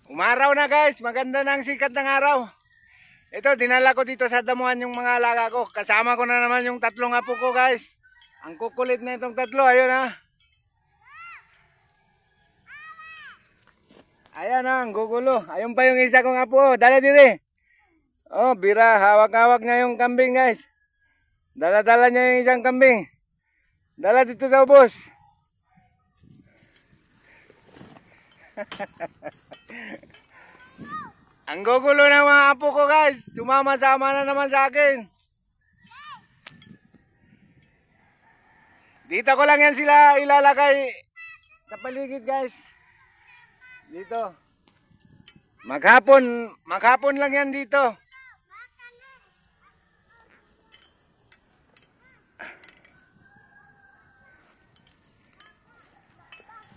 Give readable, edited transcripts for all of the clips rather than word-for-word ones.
Umaraw na guys, maganda na ang sikat ng araw. Ito, dinala ko dito sa damuhan yung mga alaga ko. Kasama ko na naman yung tatlong apo ko guys. Ang kukulit na itong tatlo, ayun ha. Ayan ha, ang gugulo. Ayun pa yung isa kong apo, dala dire. Oh, bira, hawak-hawak niya yung kambing guys. Dala-dala niya yung isang kambing. Dala dito sa ubos. Ang gugulo ng mga apo ko guys. Sumama-sama na naman sa akin. Dito ko lang yan sila ilalagay sa paligid guys. Dito. Maghapon lang yan dito.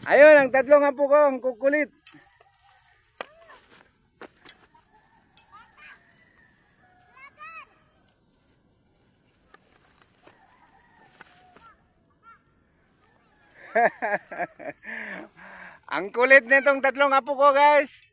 Ayun, ang tatlong apo ko, ang kukulit. Ang kulit nitong tatlong apo ko guys.